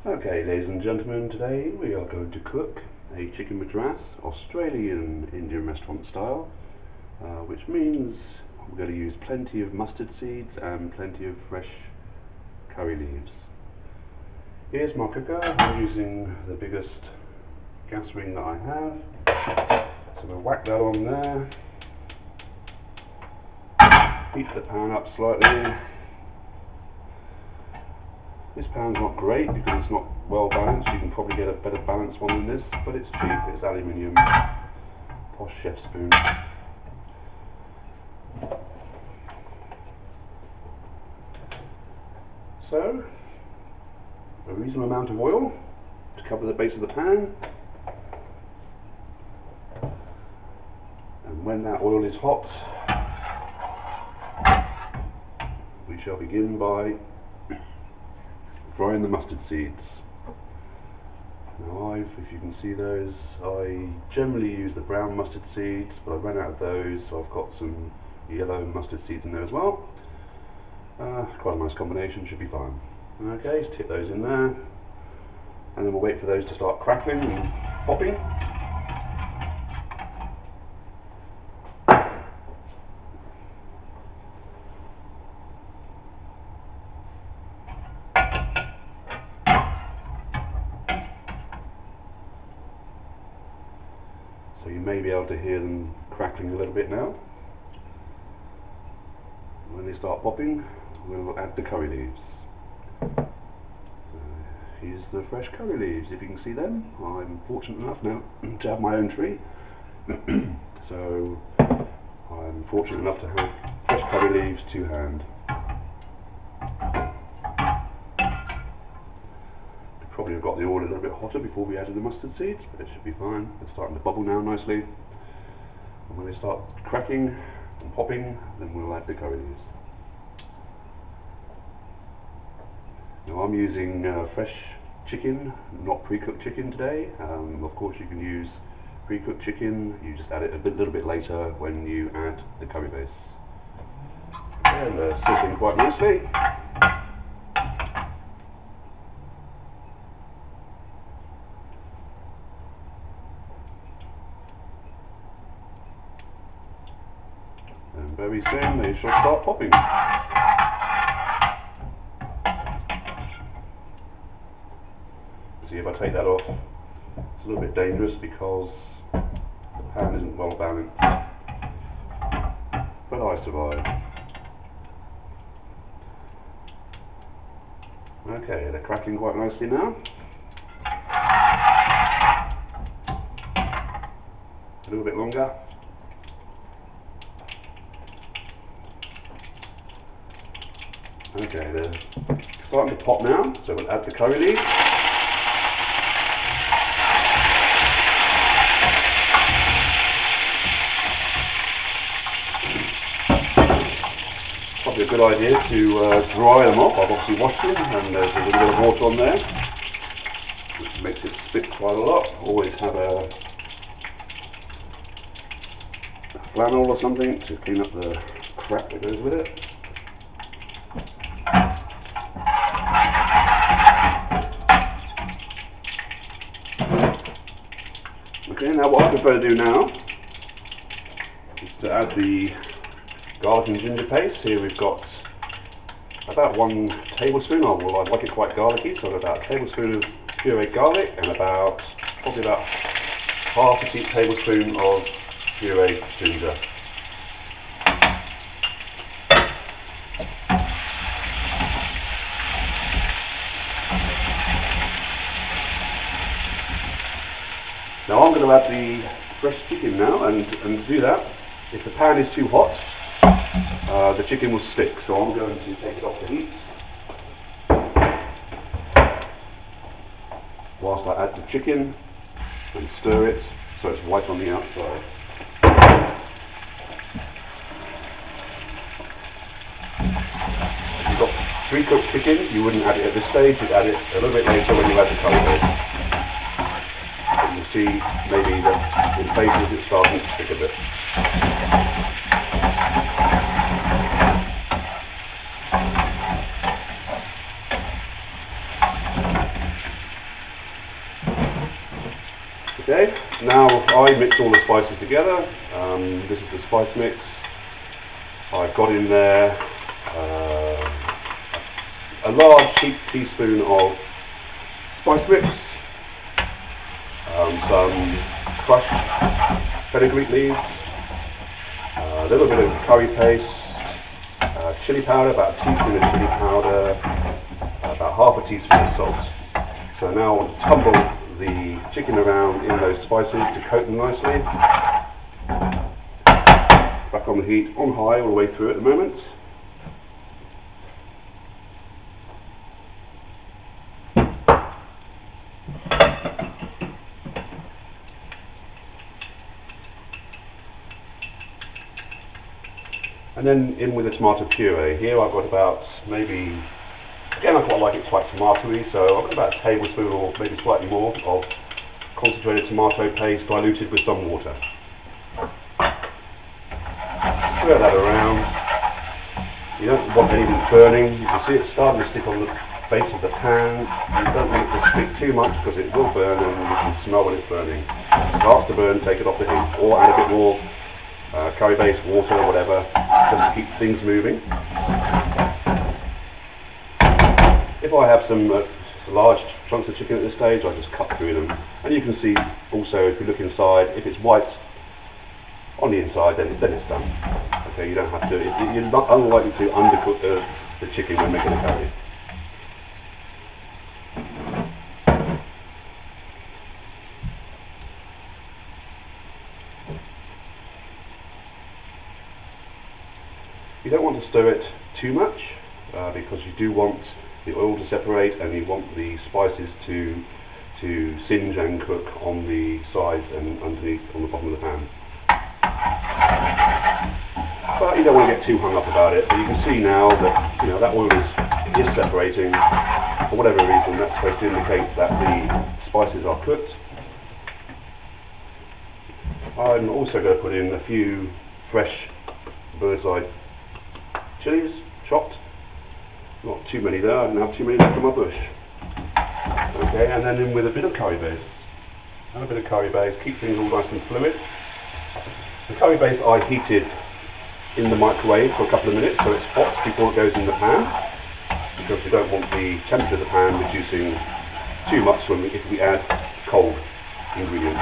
Okay, ladies and gentlemen, today we are going to cook a chicken Madras Australian Indian restaurant style, which means we're going to use plenty of mustard seeds and plenty of fresh curry leaves. Here's my cooker. I'm using the biggest gas ring that I have, so we'll whack that on there, heat the pan up slightly. This pan's not great because it's not well balanced. You can probably get a better balanced one than this, but it's cheap. It's aluminium, posh chef spoon. So, a reasonable amount of oil to cover the base of the pan. And when that oil is hot, we shall begin by frying the mustard seeds. Now if you can see those, I generally use the brown mustard seeds, but I ran out of those, so I've got some yellow mustard seeds in there as well. Quite a nice combination, should be fine. Okay, just tip those in there, and then we'll wait for those to start crackling and popping. So you may be able to hear them crackling a little bit now. When they start popping, we'll add the curry leaves. Here's the fresh curry leaves, if you can see them. I'm fortunate enough now to have my own tree. So I'm fortunate enough to have fresh curry leaves to hand. Probably have got the oil a little bit hotter before we added the mustard seeds, but it should be fine. They're starting to bubble now nicely. And when they start cracking and popping, then we'll add the curry leaves. Now I'm using fresh chicken, not pre-cooked chicken today. Of course you can use pre-cooked chicken, you just add it a little bit later when you add the curry base. And they're sizzling quite nicely. And very soon they shall start popping. See, if I take that off, it's a little bit dangerous because the pan isn't well balanced, but I survive. Okay, they're crackling quite nicely now. A little bit longer. Okay, they're starting to pop now, so we'll add the curry leaves. Probably a good idea to dry them off. I've obviously washed them, and there's a little bit of water on there, which makes it spit quite a lot. Always have a flannel or something to clean up the crap that goes with it. Okay, now what I prefer to do now is to add the garlic and ginger paste. Here we've got about 1 tablespoon. I like it quite garlicky, so about a tablespoon of pureed garlic and probably about half a tablespoon of pureed ginger. Now I'm going to add the fresh chicken now, and to do that, if the pan is too hot, the chicken will stick, so I'm going to take it off the heat whilst I add the chicken and stir it so it's white on the outside. If you've got pre-cooked chicken, you wouldn't add it at this stage, you'd add it a little bit later when you add the curry base. But you see maybe that in places it's starting to stick a bit. Okay, now I mix all the spices together. This is the spice mix. I've got in there a large teaspoon of spice mix, some crushed fenugreek leaves, a little bit of curry paste, chili powder, about a teaspoon of chili powder, about half a teaspoon of salt. So now I want to tumble the chicken around in those spices to coat them nicely. Back on the heat, on high all the way through at the moment. And then in with the tomato puree. Here I've got about maybe, again I quite like it quite tomatoey, so I've got about a tablespoon or maybe slightly more of concentrated tomato paste diluted with some water. Stir that around. You don't want anything burning. You can see it starting to stick on the base of the pan. You don't want it to stick too much because it will burn and you can smell when it's burning. If it starts to burn, take it off the heat or add a bit more curry base, water or whatever, just to keep things moving. If I have some large chunks of chicken at this stage, I just cut through them. And you can see also, if you look inside, if it's white on the inside, then it's done. Okay, you don't have to, you're not unlikely to undercook the chicken when making a curry. You don't want to stir it too much because you do want the oil to separate and you want the spices to singe and cook on the sides and underneath on the bottom of the pan. But you don't want to get too hung up about it. But you can see now that that oil is separating. For whatever reason, that's supposed to indicate that the spices are cooked. I'm also going to put in a few fresh bird's eye chilies, chopped. Not too many there, I didn't have too many left in my bush. Okay, and then in with a bit of curry base. And a bit of curry base, keep things all nice and fluid. The curry base I heated in the microwave for a couple of minutes so it's hot before it goes in the pan, because we don't want the temperature of the pan reducing too much if we add cold ingredients.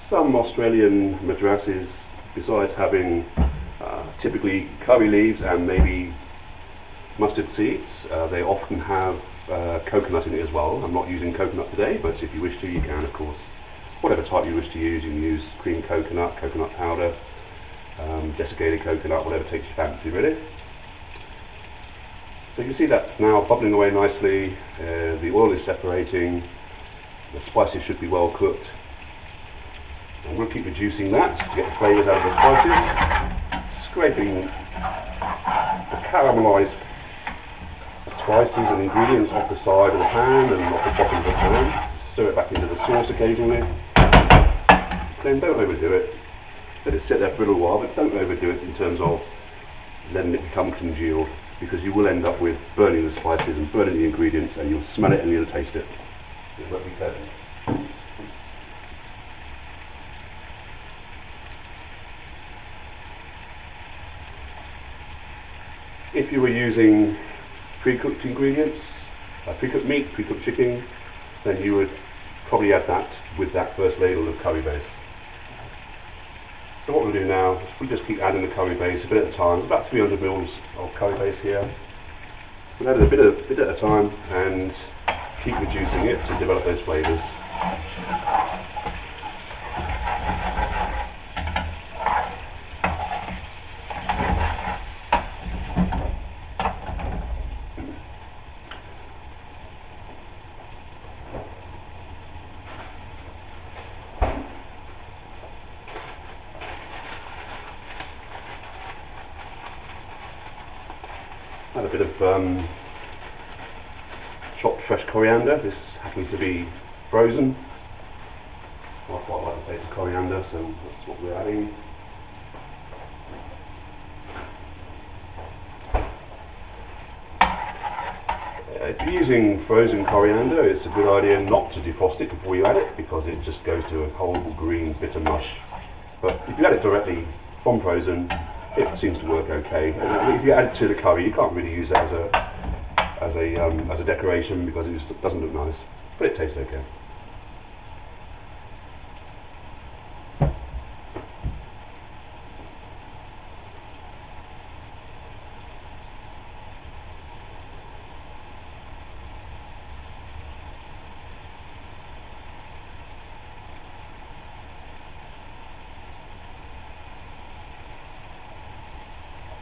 Some Australian madrasses, besides having typically curry leaves and maybe mustard seeds, they often have coconut in it as well. I'm not using coconut today, but if you wish to, you can, of course. Whatever type you wish to use, you can use cream coconut, coconut powder, desiccated coconut, whatever takes your fancy, really. So you can see that's now bubbling away nicely, the oil is separating, the spices should be well cooked. And we'll keep reducing that to get the flavours out of the spices, scraping the caramelised spices and ingredients off the side of the pan and off the bottom of the pan. Stir it back into the sauce occasionally. Then don't overdo it. Let it sit there for a little while, but don't overdo it in terms of letting it become congealed, because you will end up with burning the spices and burning the ingredients, and you'll smell it and you'll taste it. It won't be pleasant. If you were using pre-cooked ingredients, pre-cooked meat, pre-cooked chicken, then you would probably add that with that first ladle of curry base. So what we'll do now is we'll just keep adding the curry base a bit at a time, about 300 mils of curry base here. We'll add it a bit at a time and keep reducing it to develop those flavours. Add a bit of chopped fresh coriander. This happens to be frozen. I quite like the taste of coriander, so that's what we're adding. If you're using frozen coriander, it's a good idea not to defrost it before you add it, because it just goes to a horrible green bitter mush. But if you add it directly from frozen, it seems to work okay. And if you add it to the curry, you can't really use it as a decoration, because it just doesn't look nice, but it tastes okay.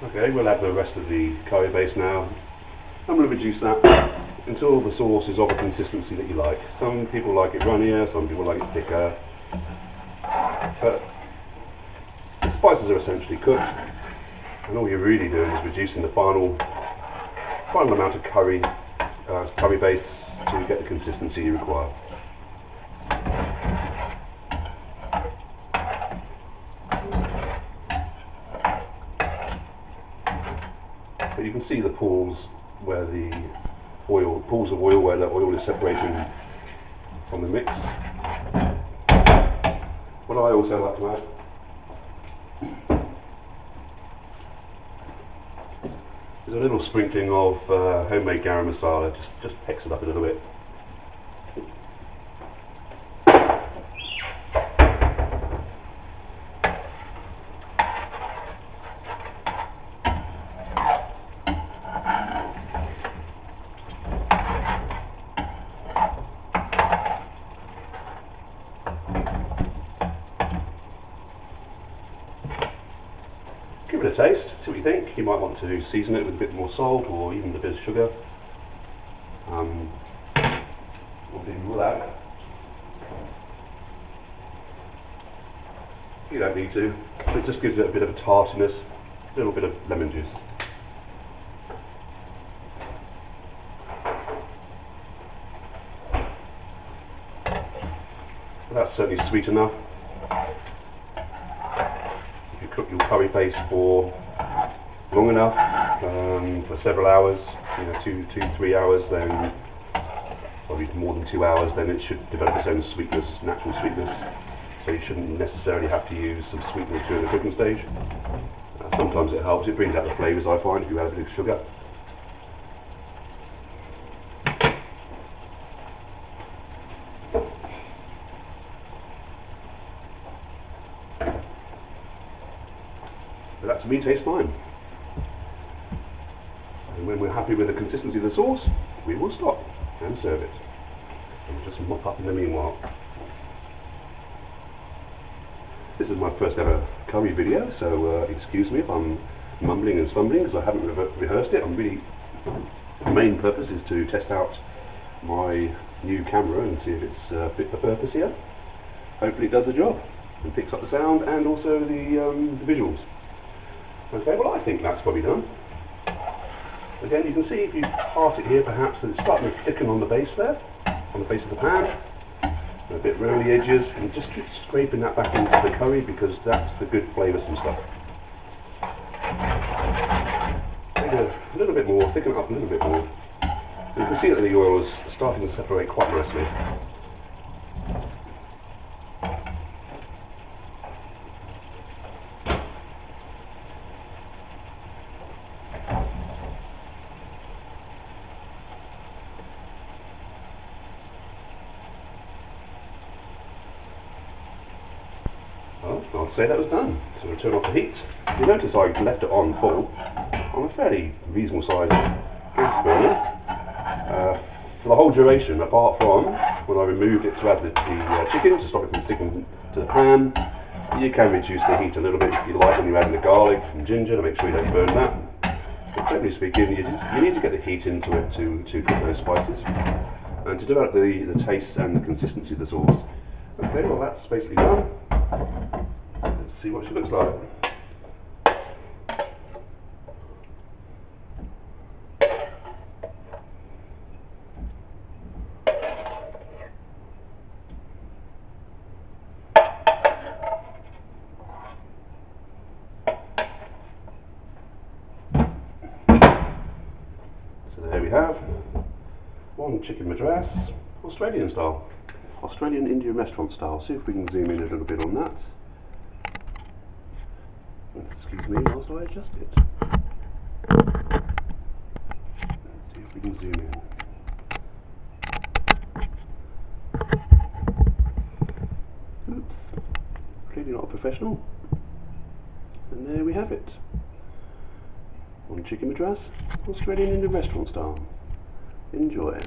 Okay, we'll add the rest of the curry base now. I'm going to reduce that until the sauce is of a consistency that you like. Some people like it runnier, some people like it thicker. But the spices are essentially cooked, and all you're really doing is reducing the final amount of curry base to get the consistency you require. But you can see the pools where the pools of oil where the oil is separating from the mix. What I also like to add is a little sprinkling of homemade garam masala. Just picks it up a little bit. Give it a taste, see what you think. You might want to season it with a bit more salt or even a bit of sugar. Or even without. You don't need to. It just gives it a bit of a tartiness, a little bit of lemon juice. But that's certainly sweet enough. Cook your curry base for long enough, for several hours, 2-3 hours, then probably more than 2 hours, then it should develop its own sweetness, natural sweetness. So you shouldn't necessarily have to use some sweetener during the cooking stage. Sometimes it helps, it brings out the flavours, I find, if you add a bit of sugar. But that to me tastes fine. And when we're happy with the consistency of the sauce, we will stop and serve it. And just mop up in the meanwhile. This is my first ever curry video, so excuse me if I'm mumbling and stumbling, because I haven't rehearsed it. The main purpose is to test out my new camera and see if it's fit for purpose here. Hopefully it does the job and picks up the sound and also the visuals. Okay, well I think that's probably done. Again, you can see if you part it here perhaps that it's starting to thicken on the base there, on the base of the pan. A bit round the edges, and just keep scraping that back into the curry, because that's the good flavoursome stuff. Take a little bit more, thicken it up a little bit more. And you can see that the oil is starting to separate quite nicely. Well, I'll say that was done. So we'll turn off the heat. You notice I left it on full, on a fairly reasonable sized gas burner, for the whole duration, apart from when I removed it to add the chicken, to stop it from sticking to the pan. You can reduce the heat a little bit if you like when you're adding the garlic and ginger to make sure you don't burn that. But generally speaking, you need to get the heat into it to cook those spices and to develop the taste and the consistency of the sauce. Okay, well that's basically done. Let's see what she looks like. So there we have on chicken Madras, Australian style. Australian Indian restaurant style. See if we can zoom in a little bit on that. Excuse me whilst I adjust it. Let's see if we can zoom in. Oops, clearly not a professional. And there we have it. On chicken Madras, Australian Indian restaurant style. Enjoy.